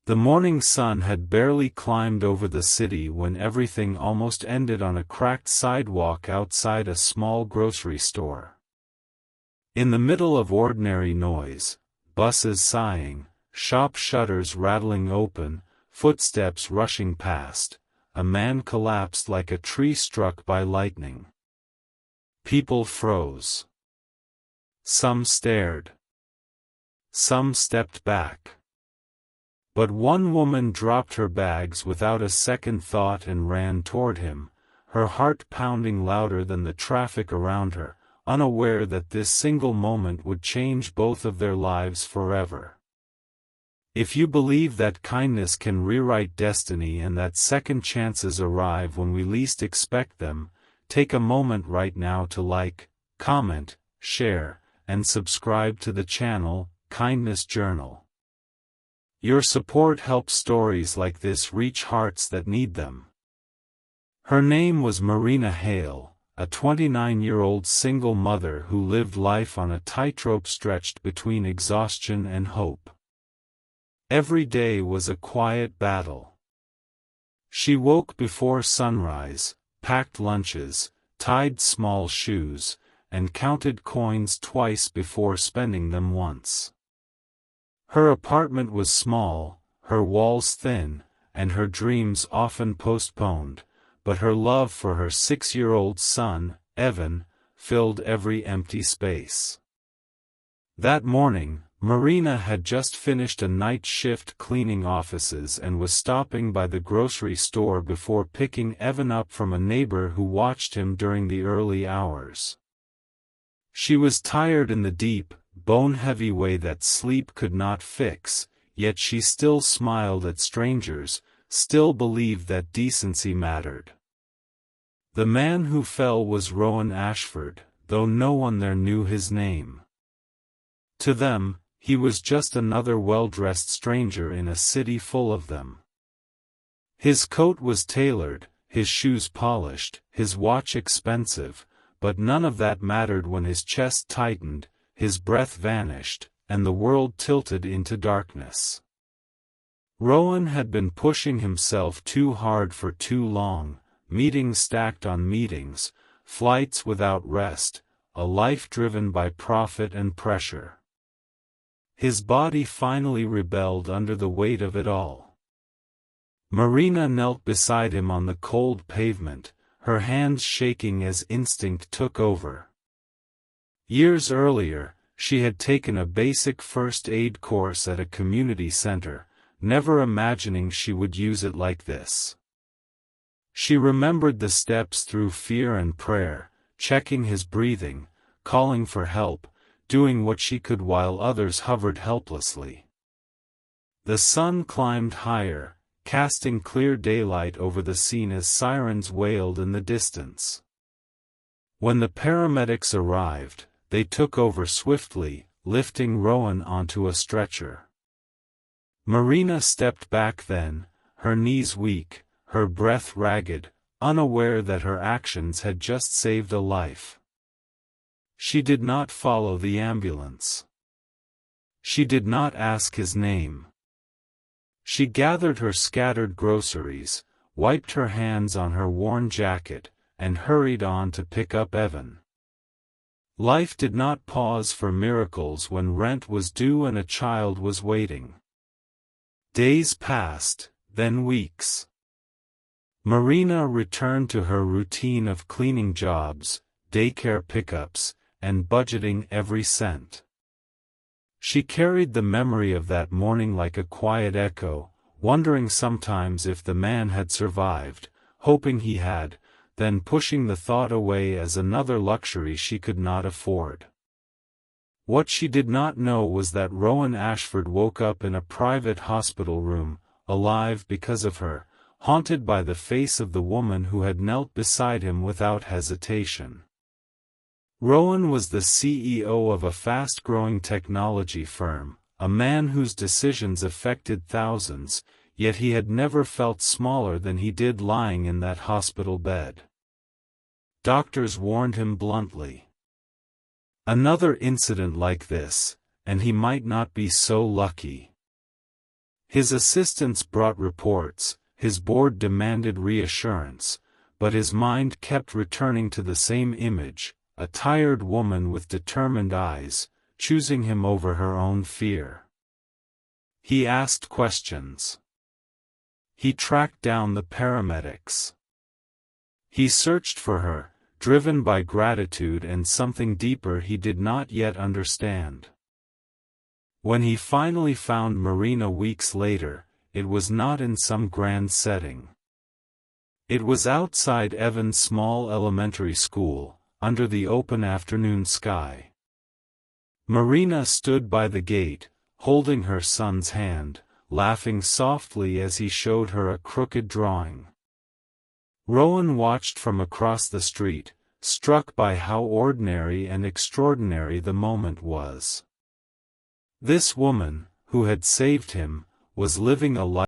The morning sun had barely climbed over the city when everything almost ended on a cracked sidewalk outside a small grocery store. In the middle of ordinary noise, buses sighing, shop shutters rattling open, footsteps rushing past, a man collapsed like a tree struck by lightning. People froze. Some stared. Some stepped back. But one woman dropped her bags without a second thought and ran toward him, her heart pounding louder than the traffic around her, unaware that this single moment would change both of their lives forever. If you believe that kindness can rewrite destiny and that second chances arrive when we least expect them, take a moment right now to like, comment, share, and subscribe to the channel, Kindness Journal. Your support helps stories like this reach hearts that need them. Her name was Marina Hale, a 29-year-old single mother who lived life on a tightrope stretched between exhaustion and hope. Every day was a quiet battle. She woke before sunrise, packed lunches, tied small shoes, and counted coins twice before spending them once. Her apartment was small, her walls thin, and her dreams often postponed, but her love for her 6-year-old son, Evan, filled every empty space. That morning, Marina had just finished a night shift cleaning offices and was stopping by the grocery store before picking Evan up from a neighbor who watched him during the early hours. She was tired in the deep, bone-heavy way that sleep could not fix, yet she still smiled at strangers, still believed that decency mattered. The man who fell was Rowan Ashford, though no one there knew his name. To them, he was just another well-dressed stranger in a city full of them. His coat was tailored, his shoes polished, his watch expensive, but none of that mattered when his chest tightened, his breath vanished, and the world tilted into darkness. Rowan had been pushing himself too hard for too long, meetings stacked on meetings, flights without rest, a life driven by profit and pressure. His body finally rebelled under the weight of it all. Marina knelt beside him on the cold pavement, her hands shaking as instinct took over. Years earlier, she had taken a basic first aid course at a community center, never imagining she would use it like this. She remembered the steps through fear and prayer, checking his breathing, calling for help, doing what she could while others hovered helplessly. The sun climbed higher, casting clear daylight over the scene as sirens wailed in the distance. When the paramedics arrived, they took over swiftly, lifting Rowan onto a stretcher. Marina stepped back then, her knees weak, her breath ragged, unaware that her actions had just saved a life. She did not follow the ambulance. She did not ask his name. She gathered her scattered groceries, wiped her hands on her worn jacket, and hurried on to pick up Evan. Life did not pause for miracles when rent was due and a child was waiting. Days passed, then weeks. Marina returned to her routine of cleaning jobs, daycare pickups, and budgeting every cent. She carried the memory of that morning like a quiet echo, wondering sometimes if the man had survived, hoping he had, then pushing the thought away as another luxury she could not afford. What she did not know was that Rowan Ashford woke up in a private hospital room, alive because of her, haunted by the face of the woman who had knelt beside him without hesitation. Rowan was the CEO of a fast-growing technology firm, a man whose decisions affected thousands, yet he had never felt smaller than he did lying in that hospital bed. Doctors warned him bluntly. Another incident like this, and he might not be so lucky. His assistants brought reports, his board demanded reassurance, but his mind kept returning to the same image, a tired woman with determined eyes, choosing him over her own fear. He asked questions. He tracked down the paramedics. He searched for her, driven by gratitude and something deeper he did not yet understand. When he finally found Marina weeks later, it was not in some grand setting. It was outside Evan's small elementary school, under the open afternoon sky. Marina stood by the gate, holding her son's hand, laughing softly as he showed her a crooked drawing. Rowan watched from across the street, struck by how ordinary and extraordinary the moment was. This woman, who had saved him, was living a life